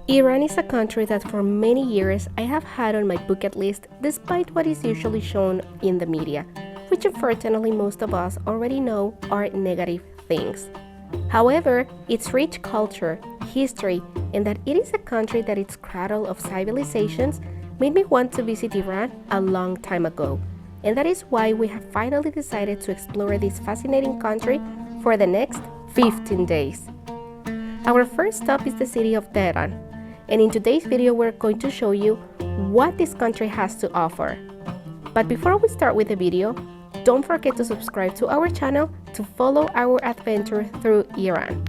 Iran is a country that for many years I have had on my bucket list despite what is usually shown in the media, which unfortunately most of us already know are negative things. However, its rich culture, history, and that it is a country that is cradle of civilizations made me want to visit Iran a long time ago. And that is why we have finally decided to explore this fascinating country for the next 15 days. Our first stop is the city of Tehran, and in today's video we're going to show you what this country has to offer. But before we start with the video, don't forget to subscribe to our channel to follow our adventure through Iran.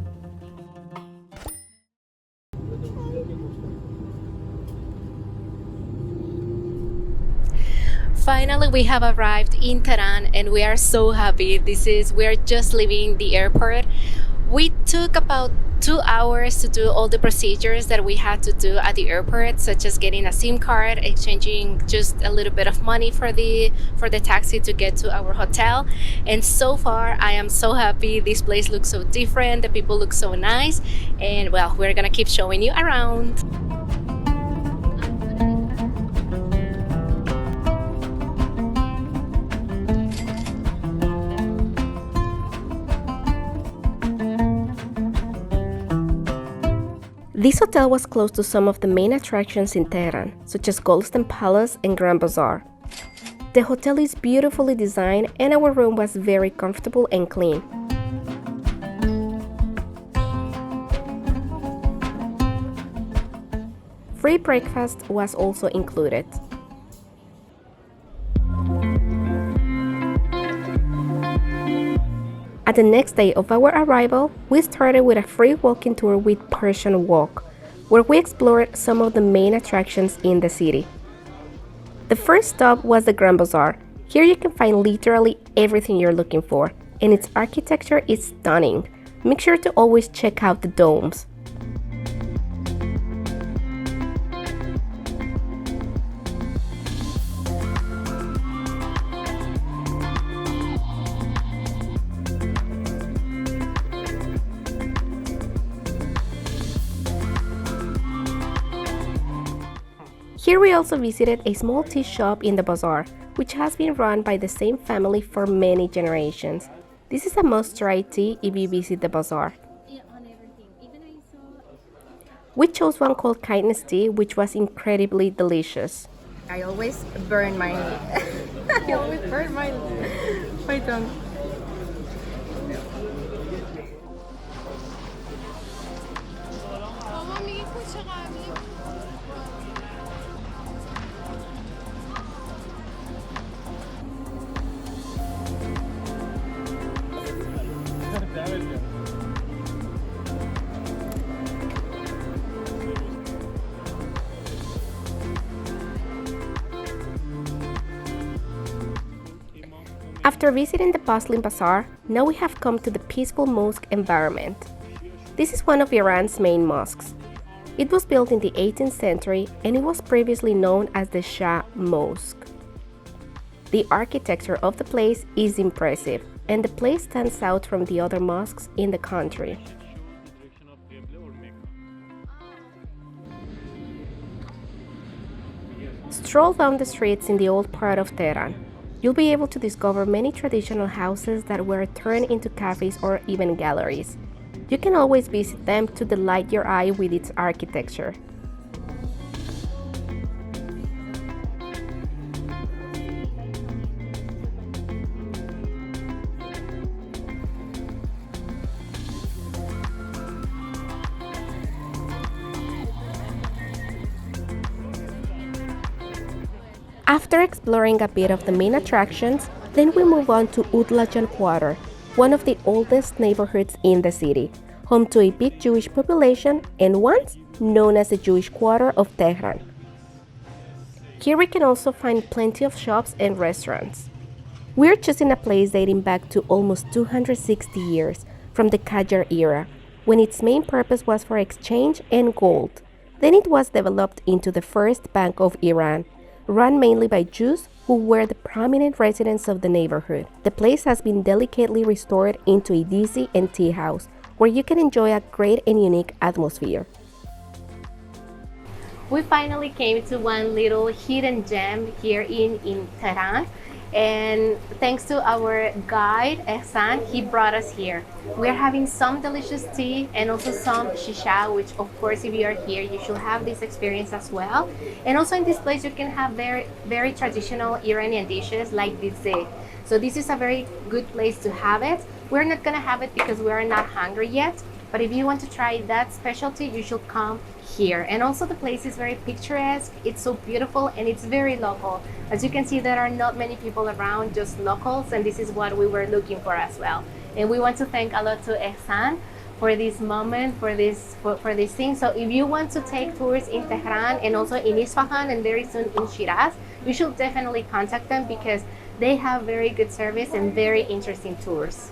Finally, we have arrived in Tehran and we are so happy. We are just leaving the airport. We took about 2 hours to do all the procedures that we had to do at the airport, such as getting a SIM card, exchanging just a little bit of money for the taxi to get to our hotel. And so far, I am so happy. This place looks so different. The people look so nice. And well, we're gonna keep showing you around. This hotel was close to some of the main attractions in Tehran, such as Golden Palace and Grand Bazaar. The hotel is beautifully designed and our room was very comfortable and clean. Free breakfast was also included. At the next day of our arrival, we started with a free walking tour with Persian Walk, where we explored some of the main attractions in the city. The first stop was the Grand Bazaar. Here you can find literally everything you're looking for, and its architecture is stunning. Make sure to always check out the domes. Here we also visited a small tea shop in the bazaar, which has been run by the same family for many generations. This is a must-try tea if you visit the bazaar. We chose one called Kindness Tea, which was incredibly delicious. I always burn my my tongue. After visiting the bustling bazaar, now we have come to the peaceful mosque environment. This is one of Iran's main mosques. It was built in the 18th century and it was previously known as the Shah Mosque. The architecture of the place is impressive, and the place stands out from the other mosques in the country. Stroll down the streets in the old part of Tehran. You'll be able to discover many traditional houses that were turned into cafes or even galleries. You can always visit them to delight your eye with its architecture. After exploring a bit of the main attractions, then we move on to Utlajan Quarter, one of the oldest neighborhoods in the city, home to a big Jewish population and once known as the Jewish Quarter of Tehran. Here we can also find plenty of shops and restaurants. We're choosing a place dating back to almost 260 years from the Qajar era, when its main purpose was for exchange and gold. Then it was developed into the first bank of Iran, run mainly by Jews who were the prominent residents of the neighborhood. The place has been delicately restored into a dizzy and tea house, where you can enjoy a great and unique atmosphere. We finally came to one little hidden gem here in Tehran. And thanks to our guide, Ehsan, he brought us here. We are having some delicious tea and also some shisha, which of course, if you are here, you should have this experience as well. And also in this place, you can have very traditional Iranian dishes like dizeh. So this is a very good place to have it. We're not gonna have it because we are not hungry yet, but if you want to try that specialty, you should come here. And also the place is very picturesque, it's so beautiful, and it's very local. As you can see, there are not many people around, just locals, and this is what we were looking for as well. And we want to thank a lot to Ehsan for this moment, for this thing. So if you want to take tours in Tehran and also in Isfahan and very soon in Shiraz, you should definitely contact them because they have very good service and very interesting tours.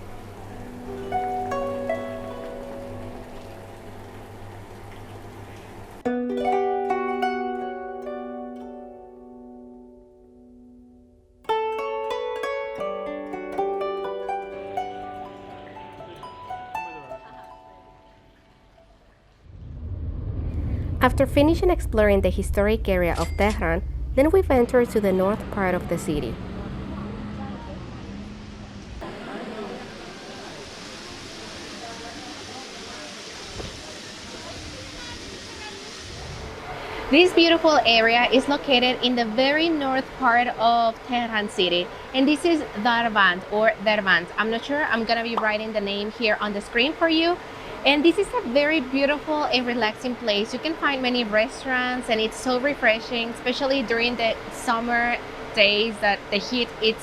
After finishing exploring the historic area of Tehran, then we ventured to the north part of the city. This beautiful area is located in the very north part of Tehran city, and this is Darvand or Dervand. I'm not sure, I'm gonna be writing the name here on the screen for you. And this is a very beautiful and relaxing place. You can find many restaurants and it's so refreshing, especially during the summer days that the heat is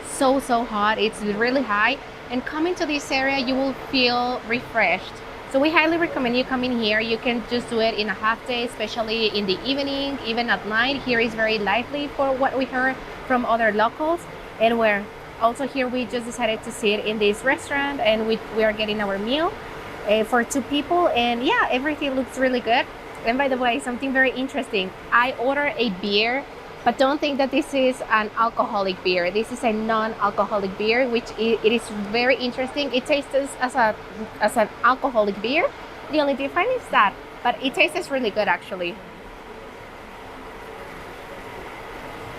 so hot, it's really high. And coming to this area, you will feel refreshed. So we highly recommend you coming here. You can just do it in a half day, especially in the evening, even at night. Here is very lively for what we heard from other locals. And we're also here, we just decided to sit in this restaurant and we are getting our meal for 2 people. And yeah, everything looks really good. And by the way, something very interesting. I ordered a beer, but don't think that this is an alcoholic beer. This is a non-alcoholic beer, which it is very interesting. It tastes as an alcoholic beer. The only difference is that, but it tastes really good actually.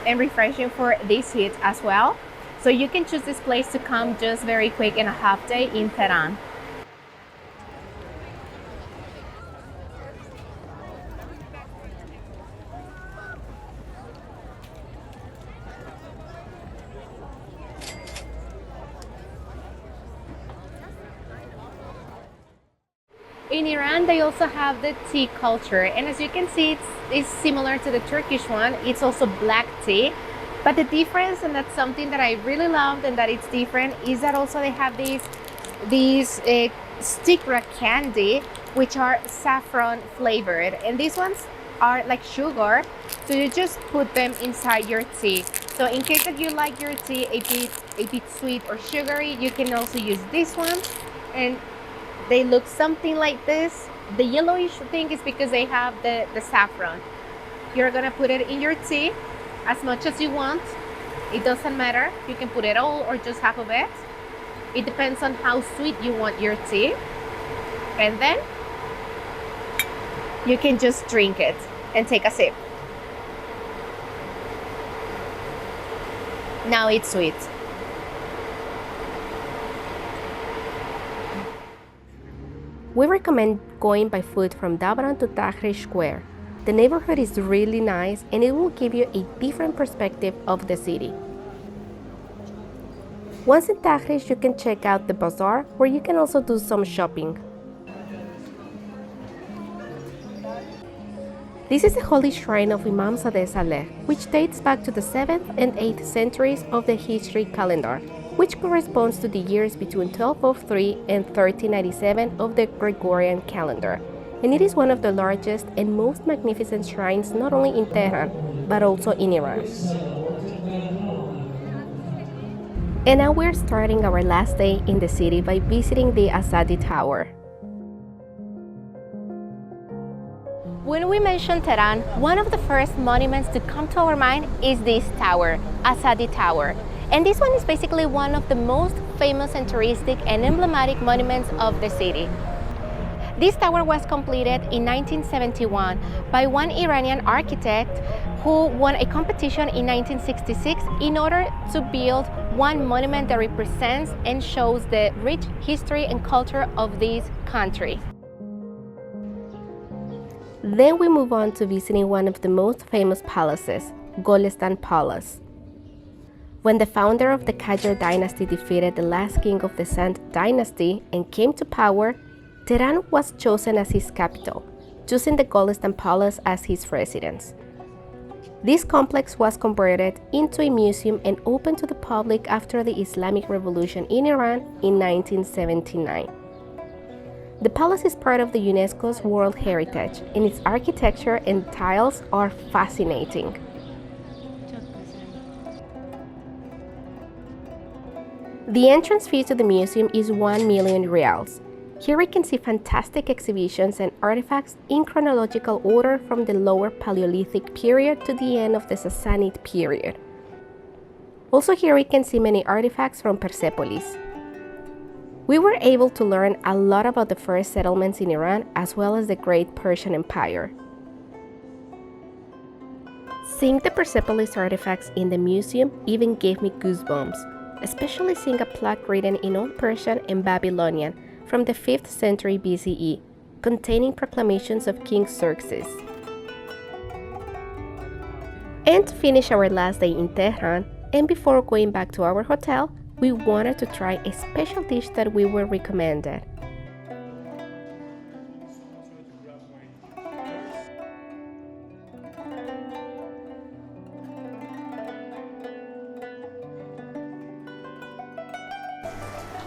And refreshing for this heat as well. So you can choose this place to come just very quick in a half day in Tehran. In Iran, they also have the tea culture, and as you can see, it's similar to the Turkish one. It's also black tea, but the difference, and that's something that I really loved and that it's different, is that also they have these stickra candy, which are saffron flavored, and these ones are like sugar, so you just put them inside your tea. So in case that you like your tea a bit sweet or sugary, you can also use this one. And they look something like this. The yellowish thing is because they have the saffron. You're gonna put it in your tea as much as you want. It doesn't matter. You can put it all or just half of it. It depends on how sweet you want your tea. And then you can just drink it and take a sip. Now it's sweet. We recommend going by foot from Dabran to Tahrir Square. The neighborhood is really nice and it will give you a different perspective of the city. Once in Tahrir, you can check out the bazaar where you can also do some shopping. This is the holy shrine of Imam Sadeh Saleh, which dates back to the 7th and 8th centuries of the Hijri calendar, which corresponds to the years between 1203 and 1397 of the Gregorian calendar. And it is one of the largest and most magnificent shrines not only in Tehran, but also in Iran. And now we're starting our last day in the city by visiting the Azadi Tower. When we mention Tehran, one of the first monuments to come to our mind is this tower, Azadi Tower. And this one is basically one of the most famous and touristic and emblematic monuments of the city. This tower was completed in 1971 by one Iranian architect who won a competition in 1966 in order to build one monument that represents and shows the rich history and culture of this country. Then we move on to visiting one of the most famous palaces, Golestan Palace. When the founder of the Qajar dynasty defeated the last king of the Sand dynasty and came to power, Tehran was chosen as his capital, choosing the Golestan Palace as his residence. This complex was converted into a museum and opened to the public after the Islamic Revolution in Iran in 1979. The palace is part of the UNESCO's World Heritage, and its architecture and tiles are fascinating. The entrance fee to the museum is 1 million reals. Here we can see fantastic exhibitions and artifacts in chronological order from the Lower Paleolithic period to the end of the Sassanid period. Also here we can see many artifacts from Persepolis. We were able to learn a lot about the first settlements in Iran as well as the Great Persian Empire. Seeing the Persepolis artifacts in the museum even gave me goosebumps, especially seeing a plaque written in Old Persian and Babylonian from the 5th century BCE, containing proclamations of King Xerxes. And to finish our last day in Tehran, and before going back to our hotel, we wanted to try a special dish that we were recommended.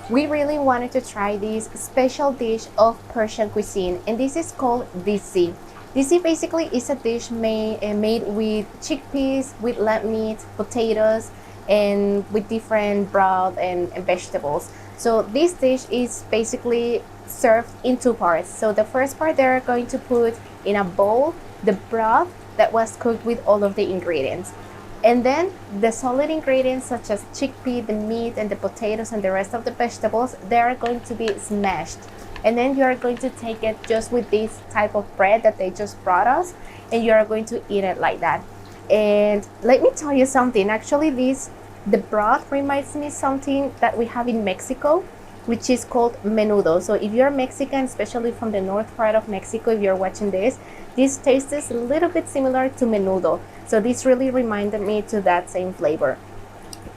We really wanted to try this special dish of Persian cuisine, and this is called disi. Disi basically is a dish made with chickpeas, with lamb meat, potatoes, and with different broth and vegetables. So this dish is basically served in two parts. So the first part, they're going to put in a bowl the broth that was cooked with all of the ingredients. And then the solid ingredients such as chickpea, the meat, and the potatoes, and the rest of the vegetables, they are going to be smashed. And then you are going to take it just with this type of bread that they just brought us, and you are going to eat it like that. And let me tell you something, actually the broth reminds me something that we have in Mexico, which is called menudo. So if you're Mexican, especially from the north part of Mexico, if you're watching this tastes a little bit similar to menudo. So this really reminded me to that same flavor.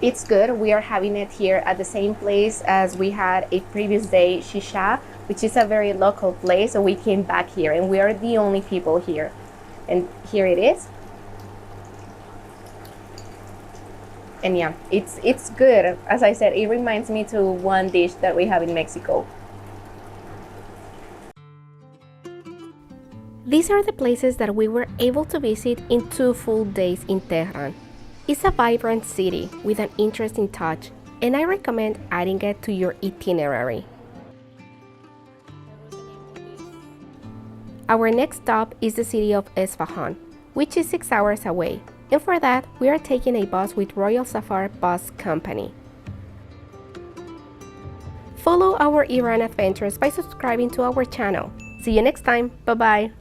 It's good. We are having it here at the same place as we had a previous day, Shisha, which is a very local place. So we came back here and we are the only people here. And here it is. And yeah, it's good. As I said, it reminds me to one dish that we have in Mexico. These are the places that we were able to visit in 2 full days in Tehran. It's a vibrant city with an interesting touch, and I recommend adding it to your itinerary. Our next stop is the city of Isfahan, which is 6 hours away, and for that we are taking a bus with Royal Safar Bus Company. Follow our Iran adventures by subscribing to our channel. See you next time. Bye bye.